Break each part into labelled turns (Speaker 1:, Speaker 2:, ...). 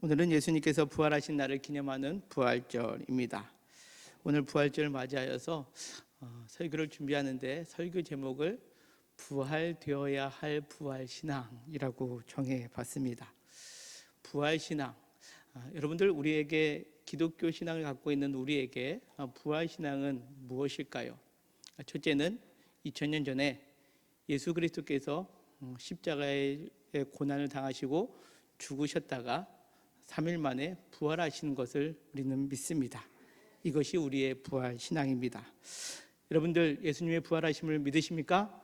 Speaker 1: 오늘은 예수님께서 부활하신 날을 기념하는 부활절입니다. 오늘 부활절을 맞이하여서 설교를 준비하는데 설교 제목을 부활되어야 할 부활신앙이라고 정해봤습니다. 부활신앙, 여러분들 우리에게 기독교 신앙을 갖고 있는 우리에게 부활신앙은 무엇일까요? 첫째는 2000년 전에 예수 그리스도께서 십자가의 고난을 당하시고 죽으셨다가 3일 만에 부활하시는 것을 우리는 믿습니다. 이것이 우리의 부활신앙입니다. 여러분들 예수님의 부활하심을 믿으십니까?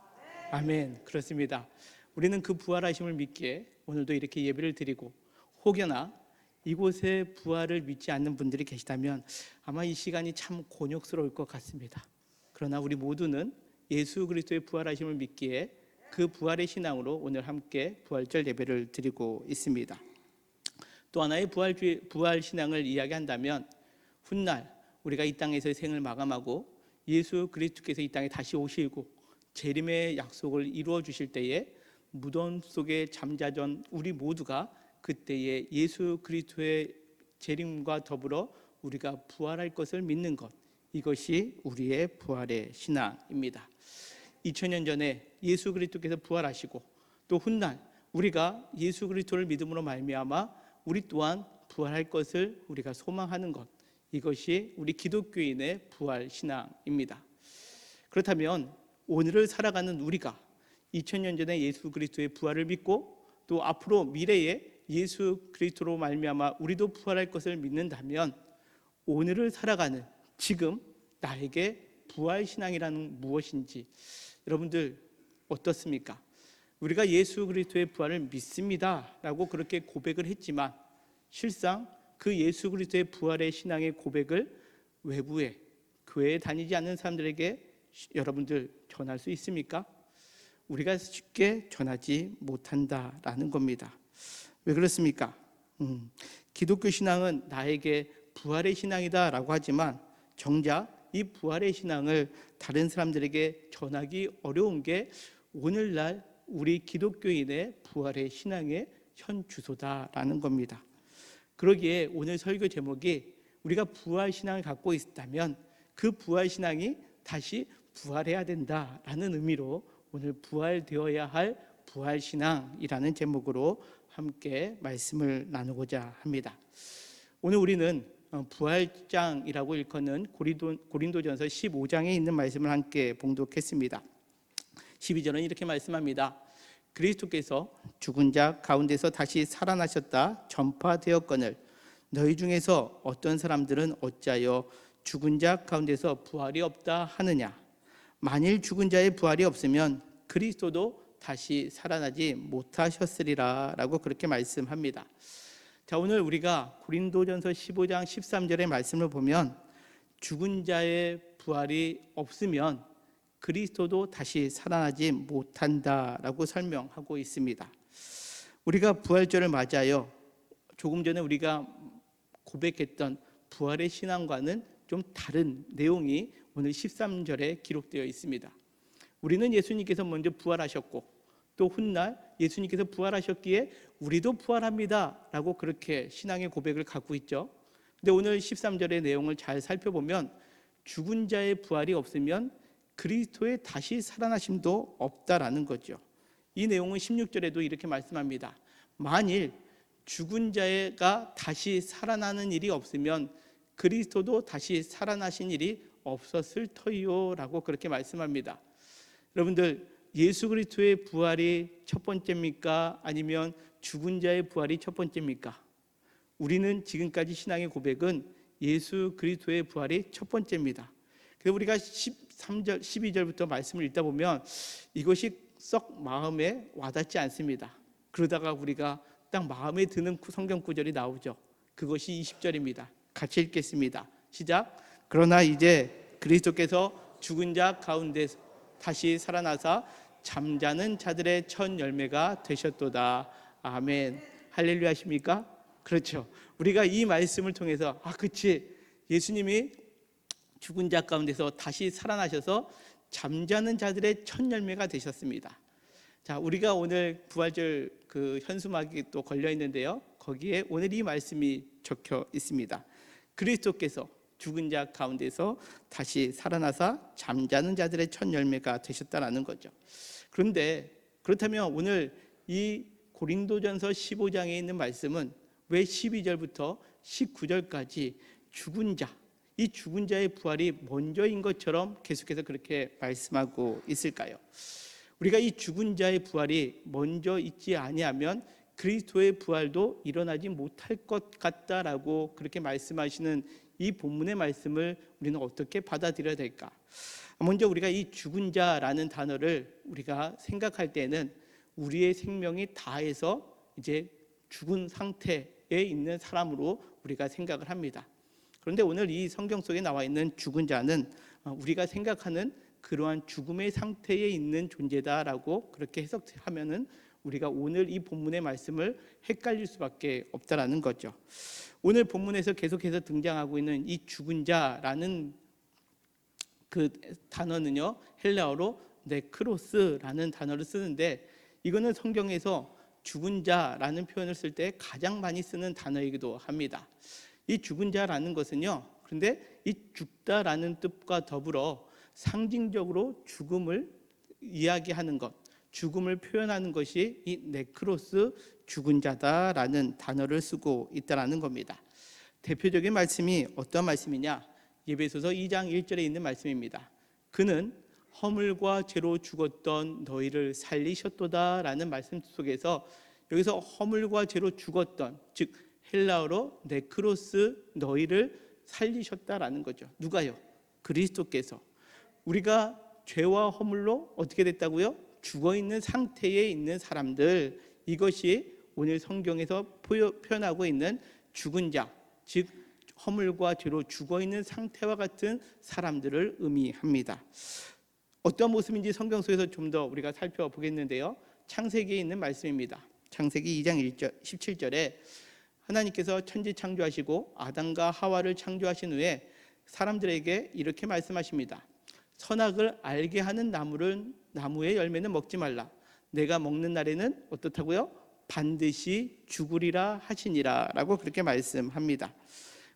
Speaker 1: 아멘. 그렇습니다. 우리는 그 부활하심을 믿기에 오늘도 이렇게 예배를 드리고, 혹여나 이곳에 부활을 믿지 않는 분들이 계시다면 아마 이 시간이 참 곤욕스러울 것 같습니다. 그러나 우리 모두는 예수 그리스도의 부활하심을 믿기에 그 부활의 신앙으로 오늘 함께 부활절 예배를 드리고 있습니다. 또 하나의 부활 신앙을 이야기한다면, 훗날 우리가 이 땅에서의 생을 마감하고 예수 그리스도께서 이 땅에 다시 오시고 재림의 약속을 이루어 주실 때에 무덤 속에 잠자던 우리 모두가 그때에 예수 그리스도의 재림과 더불어 우리가 부활할 것을 믿는 것, 이것이 우리의 부활의 신앙입니다. 2000년 전에 예수 그리스도께서 부활하시고 또 훗날 우리가 예수 그리스도를 믿음으로 말미암아 우리 또한 부활할 것을 우리가 소망하는 것, 이것이 우리 기독교인의 부활 신앙입니다. 그렇다면 오늘을 살아가는 우리가 2000년 전에 예수 그리스도의 부활을 믿고 또 앞으로 미래에 예수 그리스도로 말미암아 우리도 부활할 것을 믿는다면, 오늘을 살아가는 지금 나에게 부활 신앙이라는 무엇인지 여러분들 어떻습니까? 우리가 예수 그리스도의 부활을 믿습니다 라고 그렇게 고백을 했지만, 실상 그 예수 그리스도의 부활의 신앙의 고백을 외부에, 교회에 다니지 않는 사람들에게 여러분들 전할 수 있습니까? 우리가 쉽게 전하지 못한다라는 겁니다. 왜 그렇습니까? 기독교 신앙은 나에게 부활의 신앙이다 라고 하지만 정작 이 부활의 신앙을 다른 사람들에게 전하기 어려운 게 오늘날 우리 기독교인의 부활의 신앙의 현 주소다라는 겁니다. 그러기에 오늘 설교 제목이 우리가 부활 신앙을 갖고 있다면 그 부활 신앙이 다시 부활해야 된다라는 의미로 오늘 부활되어야 할 부활 신앙이라는 제목으로 함께 말씀을 나누고자 합니다. 오늘 우리는 부활장이라고 일컫는 고린도전서 15장에 있는 말씀을 함께 봉독했습니다. 12절은 이렇게 말씀합니다. 그리스도께서 죽은 자 가운데서 다시 살아나셨다 전파되었거늘 너희 중에서 어떤 사람들은 어찌하여 죽은 자 가운데서 부활이 없다 하느냐. 만일 죽은 자의 부활이 없으면 그리스도도 다시 살아나지 못하셨으리라 라고 그렇게 말씀합니다. 자, 오늘 우리가 고린도전서 15장 13절의 말씀을 보면 죽은 자의 부활이 없으면 그리스도도 다시 살아나지 못한다라고 설명하고 있습니다. 우리가 부활절을 맞이하여 조금 전에 우리가 고백했던 부활의 신앙과는 좀 다른 내용이 오늘 13절에 기록되어 있습니다. 우리는 예수님께서 먼저 부활하셨고 또 훗날 예수님께서 부활하셨기에 우리도 부활합니다 라고 그렇게 신앙의 고백을 갖고 있죠. 근데 오늘 13절의 내용을 잘 살펴보면 죽은 자의 부활이 없으면 그리스도의 다시 살아나심도 없다라는 거죠. 이 내용은 16절에도 이렇게 말씀합니다. 만일 죽은 자가 다시 살아나는 일이 없으면 그리스도도 다시 살아나신 일이 없었을 터이요 라고 그렇게 말씀합니다. 여러분들 예수 그리스도의 부활이 첫 번째입니까? 아니면 죽은 자의 부활이 첫 번째입니까? 우리는 지금까지 신앙의 고백은 예수 그리스도의 부활이 첫 번째입니다. 그래서 우리가 13절, 12절부터 말씀을 읽다 보면 이것이 썩 마음에 와닿지 않습니다. 그러다가 우리가 딱 마음에 드는 성경 구절이 나오죠. 그것이 20절입니다. 같이 읽겠습니다. 시작. 그러나 이제 그리스도께서 죽은 자 가운데 다시 살아나사 잠자는 자들의 첫 열매가 되셨도다. 아멘. 할렐루야 하십니까? 그렇죠. 우리가 이 말씀을 통해서 그치, 예수님이 죽은 자 가운데서 다시 살아나셔서 잠자는 자들의 첫 열매가 되셨습니다. 자, 우리가 오늘 부활절 그 현수막이 또 걸려 있는데요. 거기에 오늘 이 말씀이 적혀 있습니다. 그리스도께서 죽은 자 가운데서 다시 살아나사 잠자는 자들의 첫 열매가 되셨다라는 거죠. 그런데 그렇다면 오늘 이 고린도전서 15장에 있는 말씀은 왜 12절부터 19절까지 죽은 자, 이 죽은 자의 부활이 먼저인 것처럼 계속해서 그렇게 말씀하고 있을까요? 우리가 이 죽은 자의 부활이 먼저 있지 아니하면 그리스도의 부활도 일어나지 못할 것 같다라고 그렇게 말씀하시는 이 본문의 말씀을 우리는 어떻게 받아들여야 될까? 먼저 우리가 이 죽은 자라는 단어를 우리가 생각할 때는 우리의 생명이 다해서 이제 죽은 상태에 있는 사람으로 우리가 생각을 합니다. 그런데 오늘 이 성경 속에 나와 있는 죽은 자는 우리가 생각하는 그러한 죽음의 상태에 있는 존재다라고 그렇게 해석하면은 우리가 오늘 이 본문의 말씀을 헷갈릴 수밖에 없다라는 거죠. 오늘 본문에서 계속해서 등장하고 있는 이 죽은 자라는 그 단어는요, 헬라어로 네크로스라는 단어를 쓰는데, 이거는 성경에서 죽은 자라는 표현을 쓸 때 가장 많이 쓰는 단어이기도 합니다. 이 죽은 자라는 것은요, 그런데 이 죽다라는 뜻과 더불어 상징적으로 죽음을 이야기하는 것, 죽음을 표현하는 것이 이 네크로스, 죽은 자다라는 단어를 쓰고 있다라는 겁니다. 대표적인 말씀이 어떤 말씀이냐? 에베소서 2장 1절에 있는 말씀입니다. 그는 허물과 죄로 죽었던 너희를 살리셨도다라는 말씀 속에서 여기서 허물과 죄로 죽었던, 즉 헬라어로 네크로스, 너희를 살리셨다라는 거죠. 누가요? 그리스도께서. 우리가 죄와 허물로 어떻게 됐다고요? 죽어있는 상태에 있는 사람들, 이것이 오늘 성경에서 표현하고 있는 죽은 자, 즉 허물과 죄로 죽어있는 상태와 같은 사람들을 의미합니다. 어떤 모습인지 성경 속에서 좀 더 우리가 살펴보겠는데요, 창세기에 있는 말씀입니다. 창세기 2장 17절에 하나님께서 천지 창조하시고 아담과 하와를 창조하신 후에 사람들에게 이렇게 말씀하십니다. 선악을 알게 하는 나무의 열매는 먹지 말라. 내가 먹는 날에는 어떻다고요? 반드시 죽으리라 하시니라 라고 그렇게 말씀합니다.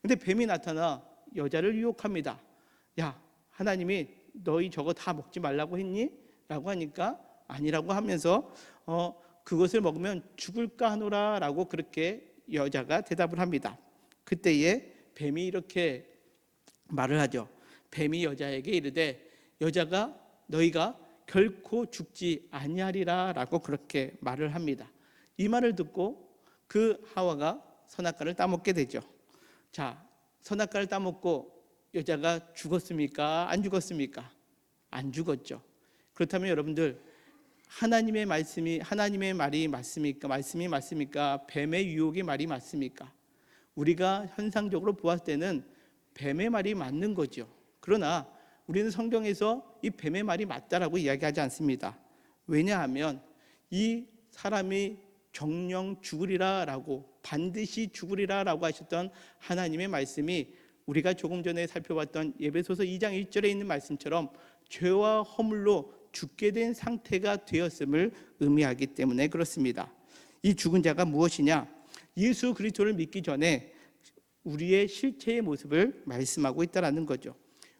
Speaker 1: 근데 뱀이 나타나 여자를 유혹합니다. 야, 하나님이 너희 저거 다 먹지 말라고 했니? 라고 하니까 아니라고 하면서 그것을 먹으면 죽을까 하노라 라고 그렇게 여자가 대답을 합니다. 그때에 뱀이 이렇게 말을 하죠. 뱀이 여자에게 이르되 여자가 너희가 결코 죽지 아니하리라 라고 그렇게 말을 합니다. 이 말을 듣고 그 하와가 선악과를 따먹게 되죠. 자, 선악과를 따먹고 여자가 죽었습니까? 안 죽었습니까? 안 죽었죠. 그렇다면 여러분들, 하나님의 말이 맞습니까? 말씀이 맞습니까? 뱀의 유혹의 말이 맞습니까? 우리가 현상적으로 보았을 때는 뱀의 말이 맞는 거죠. 그러나 우리는 성경에서 이 뱀의 말이 맞다라고 이야기하지 않습니다. 왜냐하면 이 사람이 정령 죽으리라라고, 반드시 죽으리라라고 하셨던 하나님의 말씀이 우리가 조금 전에 살펴봤던 에베소서 2장 1절에 있는 말씀처럼 죄와 허물로 죽게 된 상태가 되었음을 의미하기 때문에 그렇습니다. 이 죽은 자가 무엇이냐? 예수 그리스도를 믿기 전에 우리의 실체의 모습을 말씀하고 있다는 거죠.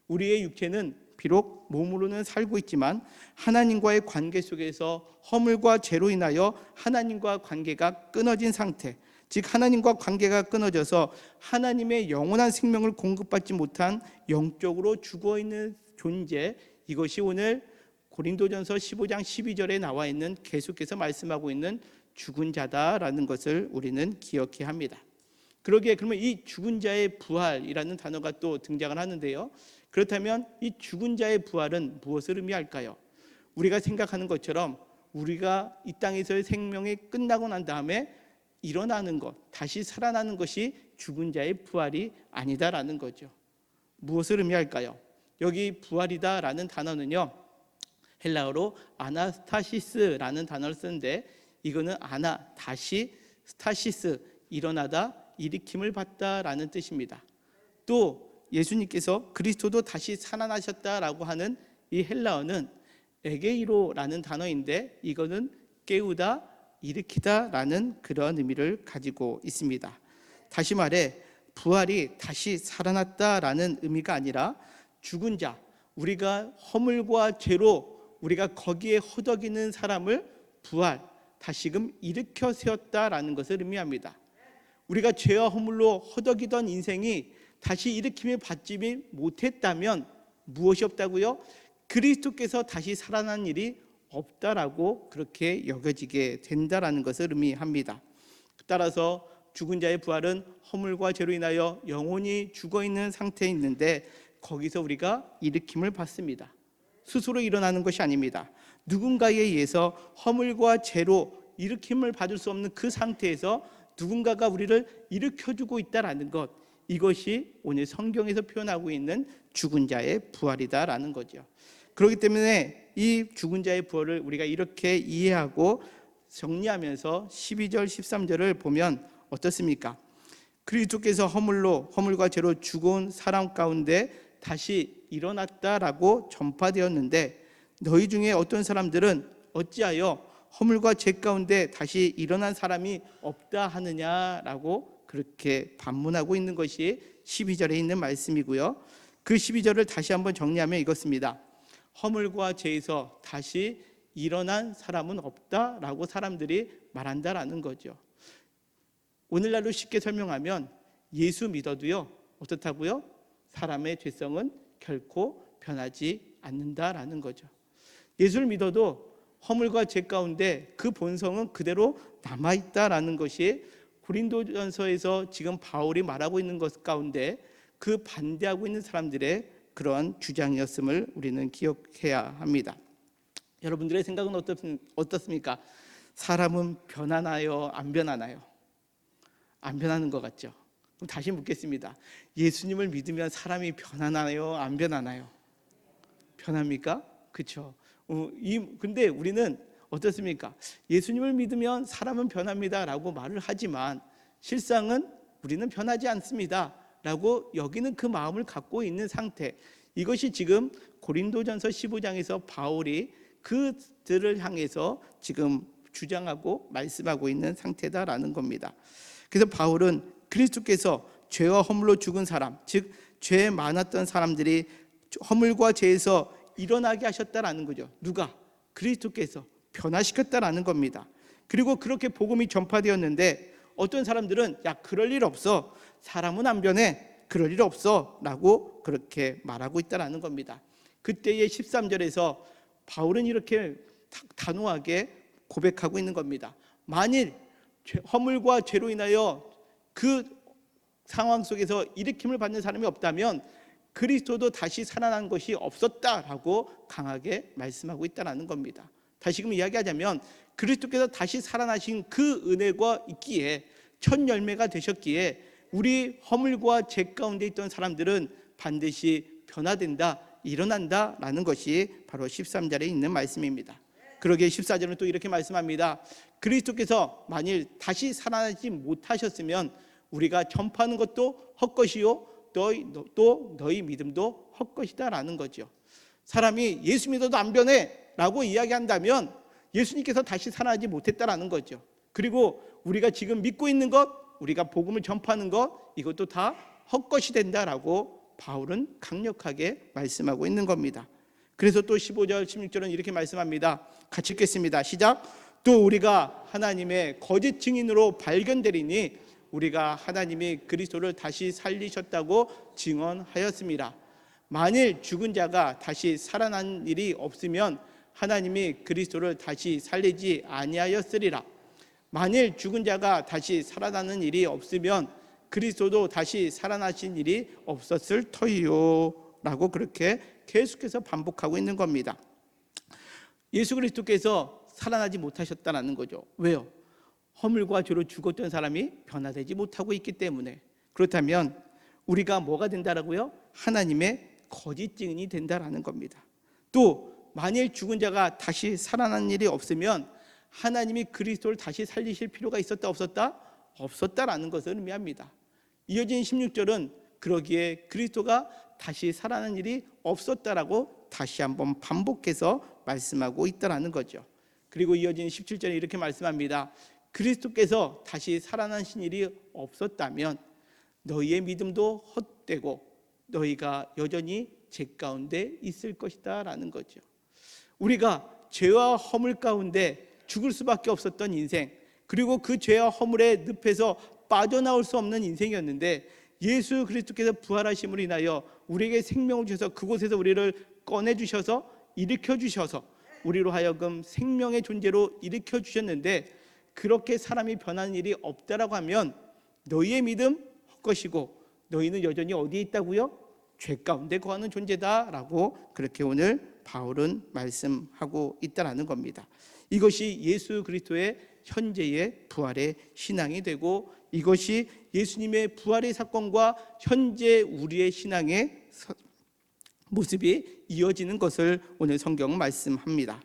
Speaker 1: 우리의 육체는 비록 몸으로는 살고 있지만 하나님과의 관계 속에서 허물과 죄로 인하여 하나님과 관계가 끊어진 상태, 즉 하나님과 관계가 끊어져서 하나님의 영원한 생명을 공급받지 못한 영적으로 죽어있는 존재, 이것이 오늘 고린도전서 15장 12절에 나와 있는, 계속해서 말씀하고 있는 죽은 자다라는 것을 우리는 기억해야 합니다. 그러기에 그러면 이 죽은 자의 부활이라는 단어가 또 등장을 하는데요, 그렇다면 이 죽은 자의 부활은 무엇을 의미할까요? 우리가 생각하는 것처럼 우리가 이 땅에서의 생명이 끝나고 난 다음에 일어나는 것, 다시 살아나는 것이 죽은 자의 부활이 아니다라는 거죠. 무엇을 의미할까요? 여기 부활이다라는 단어는요, 헬라어로 아나스타시스라는 단어를 쓰는데, 이거는 다시 스타시스, 일어나다, 일으킴을 받다라는 뜻입니다. 또 예수님께서 그리스도도 다시 살아나셨다라고 하는 이 헬라어는 에게이로라는 단어인데, 이거는 깨우다, 일으키다라는 그런 의미를 가지고 있습니다. 다시 말해 부활이 다시 살아났다라는 의미가 아니라 죽은 자, 우리가 허물과 죄로 우리가 거기에 허덕이는 사람을 부활, 다시금 일으켜 세웠다라는 것을 의미합니다. 우리가 죄와 허물로 허덕이던 인생이 다시 일으킴을 받지 못했다면 무엇이 없다고요? 그리스도께서 다시 살아난 일이 없다라고 그렇게 여겨지게 된다라는 것을 의미합니다. 따라서 죽은 자의 부활은 허물과 죄로 인하여 영혼이 죽어있는 상태에 있는데 거기서 우리가 일으킴을 받습니다. 스스로 일어나는 것이 아닙니다. 누군가에 의해서 허물과 죄로 일으킴을 받을 수 없는 그 상태에서 누군가가 우리를 일으켜주고 있다라는 것, 이것이 오늘 성경에서 표현하고 있는 죽은 자의 부활이다라는 거죠. 그렇기 때문에 이 죽은 자의 부활을 우리가 이렇게 이해하고 정리하면서 12절 13절을 보면 어떻습니까? 그리스도께서 허물과 죄로 죽은 사람 가운데 다시 일어났다라고 전파되었는데 너희 중에 어떤 사람들은 어찌하여 허물과 죄 가운데 다시 일어난 사람이 없다 하느냐라고 그렇게 반문하고 있는 것이 12절에 있는 말씀이고요. 그 12절을 다시 한번 정리하면 이것입니다. 허물과 죄에서 다시 일어난 사람은 없다라고 사람들이 말한다라는 거죠. 오늘날로 쉽게 설명하면 예수 믿어도요, 어떻다고요? 사람의 죄성은 결코 변하지 않는다라는 거죠. 예수를 믿어도 허물과 죄 가운데 그 본성은 그대로 남아있다라는 것이 고린도전서에서 지금 바울이 말하고 있는 것 가운데 그 반대하고 있는 사람들의 그런 주장이었음을 우리는 기억해야 합니다. 여러분들의 생각은 어떻습니까? 사람은 변하나요? 안 변하나요? 안 변하는 것 같죠? 그럼 다시 묻겠습니다. 예수님을 믿으면 사람이 변하나요? 안 변하나요? 변합니까? 그렇죠. 근데 우리는 어떻습니까? 예수님을 믿으면 사람은 변합니다 라고 말을 하지만 실상은 우리는 변하지 않습니다 라고 여기는 그 마음을 갖고 있는 상태, 이것이 지금 고린도전서 15장에서 바울이 그들을 향해서 지금 주장하고 말씀하고 있는 상태다라는 겁니다. 그래서 바울은 그리스도께서 죄와 허물로 죽은 사람, 즉 죄에 많았던 사람들이 허물과 죄에서 일어나게 하셨다라는 거죠. 누가? 그리스도께서 변화시켰다라는 겁니다. 그리고 그렇게 복음이 전파되었는데 어떤 사람들은 야, 그럴 일 없어, 사람은 안 변해, 그럴 일 없어 라고 그렇게 말하고 있다라는 겁니다. 그때의 13절에서 바울은 이렇게 단호하게 고백하고 있는 겁니다. 만일 허물과 죄로 인하여 그 상황 속에서 일으킴을 받는 사람이 없다면 그리스도도 다시 살아난 것이 없었다라고 강하게 말씀하고 있다는 겁니다. 다시금 이야기하자면 그리스도께서 다시 살아나신 그 은혜가 있기에, 첫 열매가 되셨기에 우리 허물과 죄 가운데 있던 사람들은 반드시 변화된다, 일어난다라는 것이 바로 13절에 있는 말씀입니다. 그러기에 14절은 또 이렇게 말씀합니다. 그리스도께서 만일 다시 살아나지 못하셨으면 우리가 전파하는 것도 헛것이요 또 너희 믿음도 헛것이다라는 거죠. 사람이 예수 믿어도 안 변해 라고 이야기한다면 예수님께서 다시 살아나지 못했다라는 거죠. 그리고 우리가 지금 믿고 있는 것, 우리가 복음을 전파하는 것, 이것도 다 헛것이 된다라고 바울은 강력하게 말씀하고 있는 겁니다. 그래서 또 15절 16절은 이렇게 말씀합니다. 같이 읽겠습니다. 시작. 또 우리가 하나님의 거짓 증인으로 발견되리니 우리가 하나님이 그리스도를 다시 살리셨다고 증언하였습니다. 만일 죽은 자가 다시 살아난 일이 없으면 하나님이 그리스도를 다시 살리지 아니하였으리라. 만일 죽은 자가 다시 살아나는 일이 없으면 그리스도도 다시 살아나신 일이 없었을 터이요 라고 그렇게 계속해서 반복하고 있는 겁니다. 예수 그리스도께서 살아나지 못하셨다는 거죠. 왜요? 허물과 죄로 죽었던 사람이 변화되지 못하고 있기 때문에. 그렇다면 우리가 뭐가 된다라고요? 하나님의 거짓 증인이 된다라는 겁니다. 또 만일 죽은 자가 다시 살아난 일이 없으면 하나님이 그리스도를 다시 살리실 필요가 있었다 없었다? 없었다라는 것을 의미합니다. 이어진 16절은 그러기에 그리스도가 다시 살아난 일이 없었다라고 다시 한번 반복해서 말씀하고 있다라는 거죠. 그리고 이어진 17절에 이렇게 말씀합니다. 그리스도께서 다시 살아나신 일이 없었다면 너희의 믿음도 헛되고 너희가 여전히 죄 가운데 있을 것이다 라는 거죠. 우리가 죄와 허물 가운데 죽을 수밖에 없었던 인생, 그리고 그 죄와 허물의 늪에서 빠져나올 수 없는 인생이었는데 예수 그리스도께서 부활하심으로 인하여 우리에게 생명을 주셔서 그곳에서 우리를 꺼내주셔서 일으켜주셔서 우리로 하여금 생명의 존재로 일으켜주셨는데, 그렇게 사람이 변하는 일이 없다라고 하면 너희의 믿음 헛것이고 너희는 여전히 어디에 있다고요? 죄 가운데 거하는 존재다라고 그렇게 오늘 바울은 말씀하고 있다라는 겁니다. 이것이 예수 그리스도의 현재의 부활의 신앙이 되고, 이것이 예수님의 부활의 사건과 현재 우리의 신앙의 모습이 이어지는 것을 오늘 성경은 말씀합니다.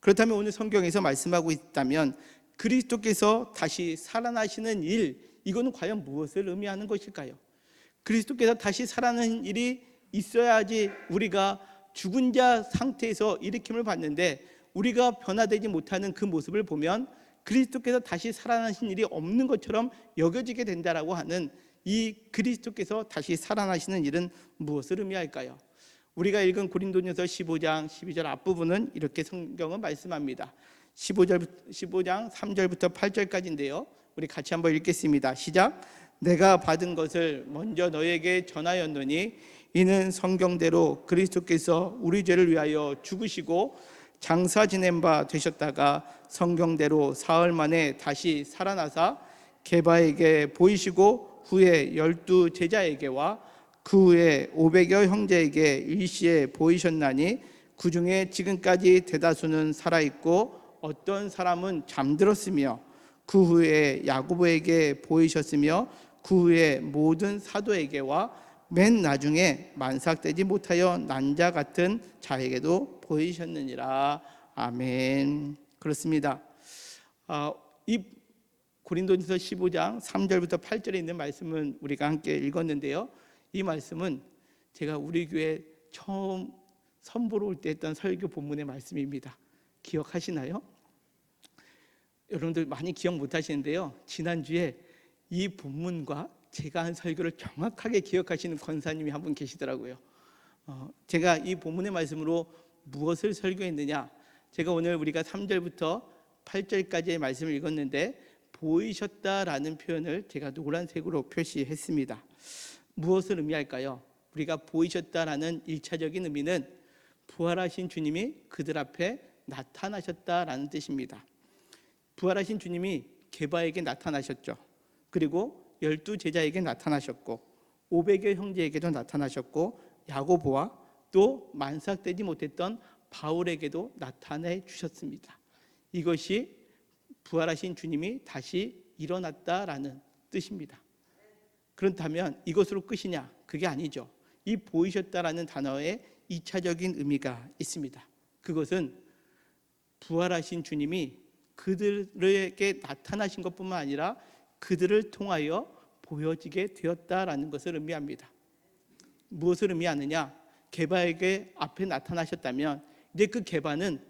Speaker 1: 그렇다면 오늘 성경에서 말씀하고 있다면 그리스도께서 다시 살아나시는 일, 이거는 과연 무엇을 의미하는 것일까요? 그리스도께서 다시 살아나는 일이 있어야지 우리가 죽은 자 상태에서 일으킴을 받는데, 우리가 변화되지 못하는 그 모습을 보면 그리스도께서 다시 살아나신 일이 없는 것처럼 여겨지게 된다라고 하는 이 그리스도께서 다시 살아나시는 일은 무엇을 의미할까요? 우리가 읽은 고린도전서 15장 12절 앞부분은 이렇게 성경은 말씀합니다. 15장 3절부터 8절까지인데요. 우리 같이 한번 읽겠습니다. 시작. 내가 받은 것을 먼저 너에게 전하였노니 이는 성경대로 그리스도께서 우리 죄를 위하여 죽으시고 장사 지낸 바 되셨다가 성경대로 사흘 만에 다시 살아나사 게바에게 보이시고 후에 12 제자에게와 그 후에 500여 형제에게 일시에 보이셨나니 그 중에 지금까지 대다수는 살아있고 어떤 사람은 잠들었으며 그 후에 야고보에게 보이셨으며 그 후에 모든 사도에게와 맨 나중에 만삭되지 못하여 난 자 같은 자에게도 보이셨느니라. 아멘. 그렇습니다. 이 고린도전서 15장 3절부터 8절에 있는 말씀은 우리가 함께 읽었는데요. 이 말씀은 제가 우리 교회 처음 선보러 올 때 했던 설교 본문의 말씀입니다. 기억하시나요? 여러분들 많이 기억 못 하시는데요, 지난주에 이 본문과 제가 한 설교를 정확하게 기억하시는 권사님이 한 분 계시더라고요. 제가 이 본문의 말씀으로 무엇을 설교했느냐, 제가 오늘 우리가 3절부터 8절까지의 말씀을 읽었는데 보이셨다라는 표현을 제가 노란색으로 표시했습니다. 무엇을 의미할까요? 우리가 보이셨다라는 1차적인 의미는 부활하신 주님이 그들 앞에 나타나셨다라는 뜻입니다. 부활하신 주님이 게바에게 나타나셨죠. 그리고 12 제자에게 나타나셨고 500여 형제에게도 나타나셨고 야고보와 또 만삭되지 못했던 바울에게도 나타내 주셨습니다. 이것이 부활하신 주님이 다시 일어났다라는 뜻입니다. 그렇다면 이것으로 끝이냐? 그게 아니죠. 이 보이셨다라는 단어에 2차적인 의미가 있습니다. 그것은 부활하신 주님이 그들에게 나타나신 것뿐만 아니라 그들을 통하여 보여지게 되었다라는 것을 의미합니다. 무엇을 의미하느냐? 게바에게 앞에 나타나셨다면 이제 그 게바는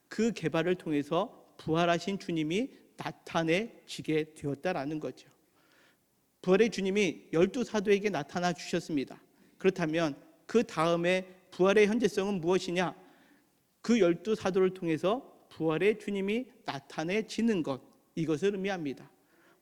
Speaker 1: 그 게바를 통해서 부활하신 주님이 나타내지게 되었다라는 거죠. 부활의 주님이 12 사도에게 나타나 주셨습니다. 그렇다면 그 다음에 부활의 현재성은 무엇이냐? 그 12 사도를 통해서 부활의 주님이 나타내지는 것, 이것을 의미합니다.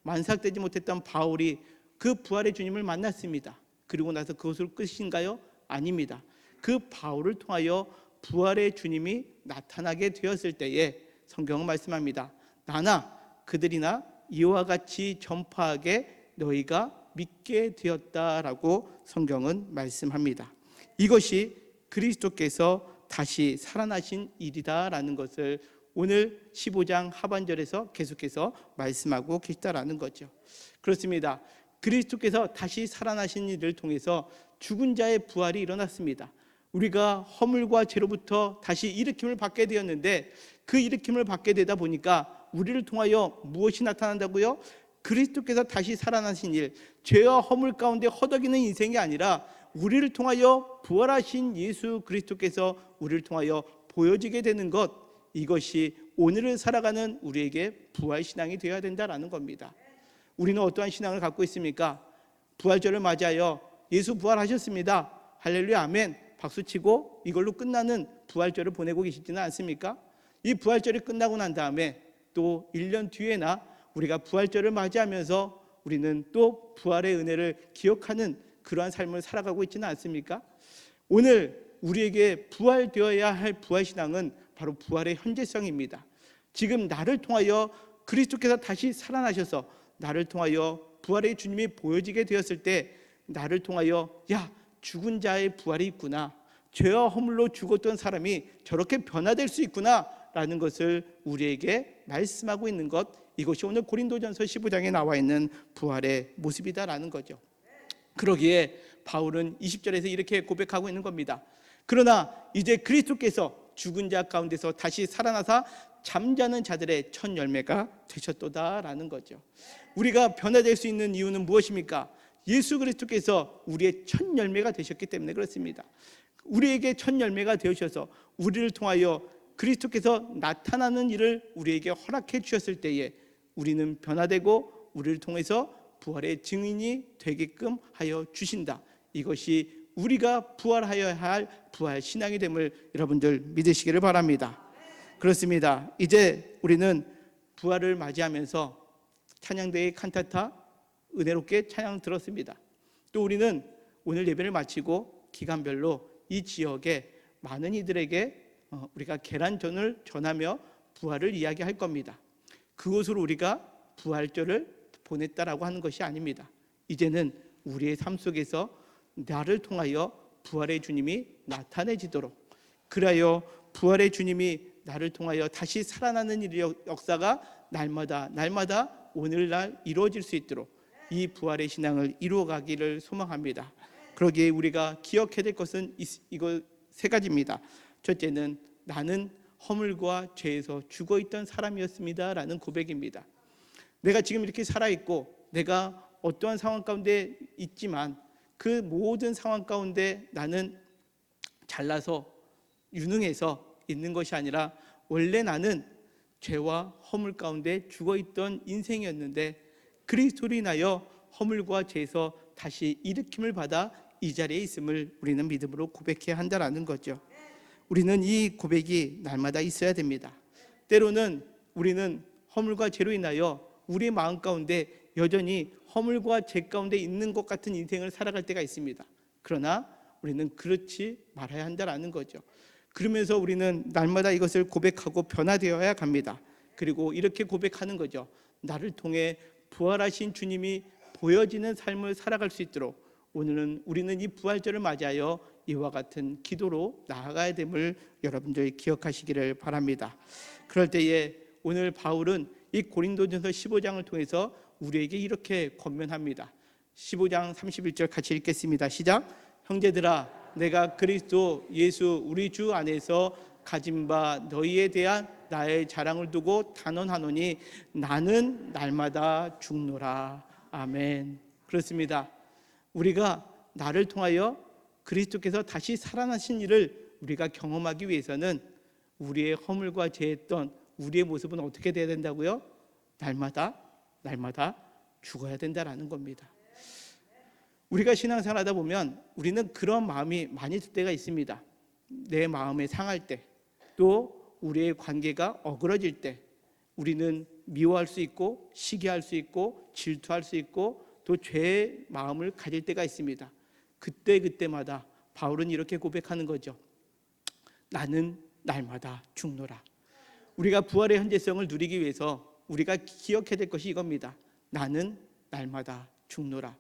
Speaker 1: 만삭되지 못했던 바울이 그 부활의 주님을 만났습니다. 그리고 나서 그것으로 끝인가요? 아닙니다. 그 바울을 통하여 부활의 주님이 나타나게 되었을 때에 성경은 말씀합니다. 나나 그들이나 이와 같이 전파하게 너희가 믿게 되었다라고 성경은 말씀합니다. 이것이 그리스도께서 다시 살아나신 일이다라는 것을 오늘 15장 하반절에서 계속해서 말씀하고 계시다라는 거죠. 그렇습니다. 그리스도께서 다시 살아나신 일을 통해서 죽은 자의 부활이 일어났습니다. 우리가 허물과 죄로부터 다시 일으킴을 받게 되었는데 그 일으킴을 받게 되다 보니까 우리를 통하여 무엇이 나타난다고요? 그리스도께서 다시 살아나신 일, 죄와 허물 가운데 허덕이는 인생이 아니라 우리를 통하여 부활하신 예수 그리스도께서 우리를 통하여 보여지게 되는 것, 이것이 오늘을 살아가는 우리에게 부활신앙이 되어야 된다라는 겁니다. 우리는 어떠한 신앙을 갖고 있습니까? 부활절을 맞이하여 예수 부활하셨습니다, 할렐루야 아멘 박수치고 이걸로 끝나는 부활절을 보내고 계시지는 않습니까? 이 부활절이 끝나고 난 다음에 또 1년 뒤에나 우리가 부활절을 맞이하면서 우리는 또 부활의 은혜를 기억하는 그러한 삶을 살아가고 있지는 않습니까? 오늘 우리에게 부활되어야 할 부활신앙은 바로 부활의 현재성입니다. 지금 나를 통하여 그리스도께서 다시 살아나셔서 나를 통하여 부활의 주님이 보여지게 되었을 때 나를 통하여 야, 죽은 자의 부활이 있구나, 죄와 허물로 죽었던 사람이 저렇게 변화될 수 있구나 라는 것을 우리에게 말씀하고 있는 것, 이것이 오늘 고린도전서 15장에 나와 있는 부활의 모습이다라는 거죠. 그러기에 바울은 20절에서 이렇게 고백하고 있는 겁니다. 그러나 이제 그리스도께서 죽은 자 가운데서 다시 살아나사 잠자는 자들의 첫 열매가 되셨도다라는 거죠. 우리가 변화될 수 있는 이유는 무엇입니까? 예수 그리스도께서 우리의 첫 열매가 되셨기 때문에 그렇습니다. 우리에게 첫 열매가 되셔서 우리를 통하여 그리스도께서 나타나는 일을 우리에게 허락해 주셨을 때에 우리는 변화되고 우리를 통해서 부활의 증인이 되게끔 하여 주신다. 이것이 우리가 부활하여야 할 부활 신앙이 됨을 여러분들 믿으시기를 바랍니다. 그렇습니다. 이제 우리는 부활을 맞이하면서 찬양대의 칸타타 은혜롭게 찬양 들었습니다. 또 우리는 오늘 예배를 마치고 기간별로 이 지역에 많은 이들에게 우리가 계란전을 전하며 부활을 이야기할 겁니다. 그곳으로 우리가 부활절을 보냈다라고 하는 것이 아닙니다. 이제는 우리의 삶 속에서 나를 통하여 부활의 주님이 나타내지도록, 그리하여 부활의 주님이 나를 통하여 다시 살아나는 일의 역사가 날마다 오늘날 이루어질 수 있도록 이 부활의 신앙을 이루어가기를 소망합니다. 그러기에 우리가 기억해야 될 것은 이거 세 가지입니다. 첫째는 나는 허물과 죄에서 죽어있던 사람이었습니다 라는 고백입니다. 내가 지금 이렇게 살아있고 내가 어떠한 상황 가운데 있지만 그 모든 상황 가운데 나는 잘나서 유능해서 있는 것이 아니라 원래 나는 죄와 허물 가운데 죽어있던 인생이었는데 그리스도로 인하여 허물과 죄에서 다시 일으킴을 받아 이 자리에 있음을 우리는 믿음으로 고백해야 한다라는 거죠. 우리는 이 고백이 날마다 있어야 됩니다. 때로는 우리는 허물과 죄로 인하여 우리의 마음 가운데 여전히 허물과 죄 가운데 있는 것 같은 인생을 살아갈 때가 있습니다. 그러나 우리는 그렇지 말아야 한다라는 거죠. 그러면서 우리는 날마다 이것을 고백하고 변화되어야 합니다. 그리고 이렇게 고백하는 거죠. 나를 통해 부활하신 주님이 보여지는 삶을 살아갈 수 있도록 오늘은 우리는 이 부활절을 맞이하여 이와 같은 기도로 나아가야 됨을 여러분들이 기억하시기를 바랍니다. 그럴 때에 오늘 바울은 이 고린도전서 15장을 통해서 우리에게 이렇게 권면합니다. 15장 31절 같이 읽겠습니다. 시작. 형제들아, 내가 그리스도 예수 우리 주 안에서 가진 바 너희에 대한 나의 자랑을 두고 단언하노니 나는 날마다 죽노라. 아멘. 그렇습니다. 우리가 나를 통하여 그리스도께서 다시 살아나신 일을 우리가 경험하기 위해서는 우리의 허물과 죄했던 우리의 모습은 어떻게 돼야 된다고요? 날마다 죽어야 된다라는 겁니다. 우리가 신앙생활 하다 보면 우리는 그런 마음이 많이 들 때가 있습니다. 내 마음이 상할 때, 또 우리의 관계가 어그러질 때 우리는 미워할 수 있고 시기할 수 있고 질투할 수 있고 또 죄의 마음을 가질 때가 있습니다. 그때마다 바울은 이렇게 고백하는 거죠. 나는 날마다 죽노라. 우리가 부활의 현재성을 누리기 위해서 우리가 기억해야 될 것이 이겁니다. 나는 날마다 죽노라.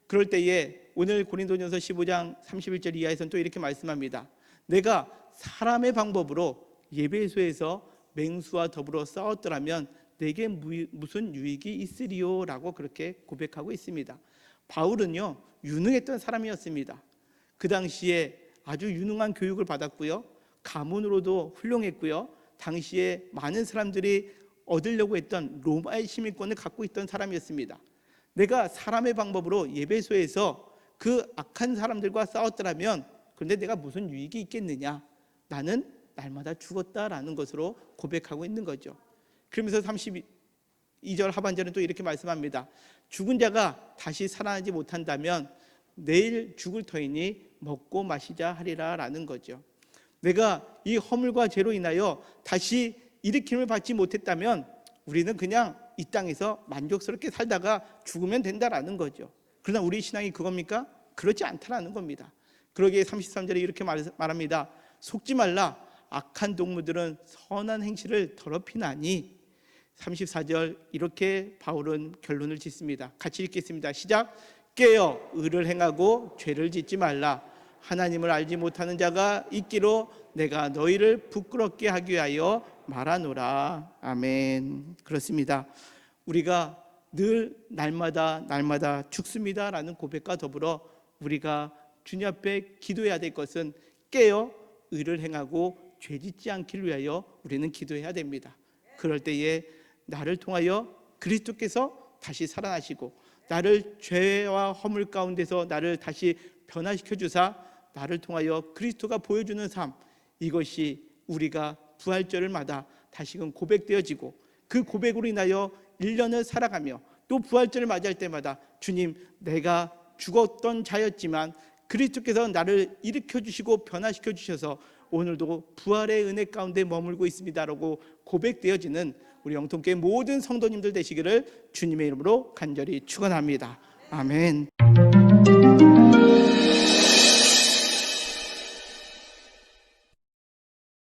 Speaker 1: 그럴 때에 오늘 고린도전서 15장 31절 이하에서는 또 이렇게 말씀합니다. 내가 사람의 방법으로 예배소에서 맹수와 더불어 싸웠더라면 내게 무슨 유익이 있으리요? 라고 그렇게 고백하고 있습니다. 바울은요, 유능했던 사람이었습니다. 그 당시에 아주 유능한 교육을 받았고요, 가문으로도 훌륭했고요, 당시에 많은 사람들이 얻으려고 했던 로마의 시민권을 갖고 있던 사람이었습니다. 내가 사람의 방법으로 예배소에서 그 악한 사람들과 싸웠더라면 그런데 내가 무슨 유익이 있겠느냐? 나는 날마다 죽었다라는 것으로 고백하고 있는 거죠. 그러면서 32절 하반절은 또 이렇게 말씀합니다. 죽은 자가 다시 살아나지 못한다면 내일 죽을 터이니 먹고 마시자 하리라 라는 거죠. 내가 이 허물과 죄로 인하여 다시 일으킴을 받지 못했다면 우리는 그냥 이 땅에서 만족스럽게 살다가 죽으면 된다라는 거죠. 그러나 우리 신앙이 그겁니까? 그렇지 않다라는 겁니다. 그러기에 33절에 이렇게 말합니다. 속지 말라. 악한 동무들은 선한 행실을 더럽히나니. 34절 이렇게 바울은 결론을 짓습니다. 같이 읽겠습니다. 시작. 깨어 의를 행하고 죄를 짓지 말라. 하나님을 알지 못하는 자가 있기로 내가 너희를 부끄럽게 하기 위하여 말하노라. 아멘. 그렇습니다. 우리가 늘 날마다 죽습니다라는 고백과 더불어 우리가 주님 앞에 기도해야 될 것은 깨어 의를 행하고 죄 짓지 않기를 위하여 우리는 기도해야 됩니다. 그럴 때에 나를 통하여 그리스도께서 다시 살아나시고 나를 죄와 허물 가운데서 나를 다시 변화시켜 주사 나를 통하여 그리스도가 보여주는 삶, 이것이 우리가 부활절을 마다 다시금 고백되어지고 그 고백으로 인하여 1년을 살아가며 또 부활절을 맞이할 때마다 주님, 내가 죽었던 자였지만 그리스도께서 나를 일으켜 주시고 변화시켜 주셔서 오늘도 부활의 은혜 가운데 머물고 있습니다라고 고백되어지는 우리 영통교회 모든 성도님들 되시기를 주님의 이름으로 간절히 축원합니다. 아멘.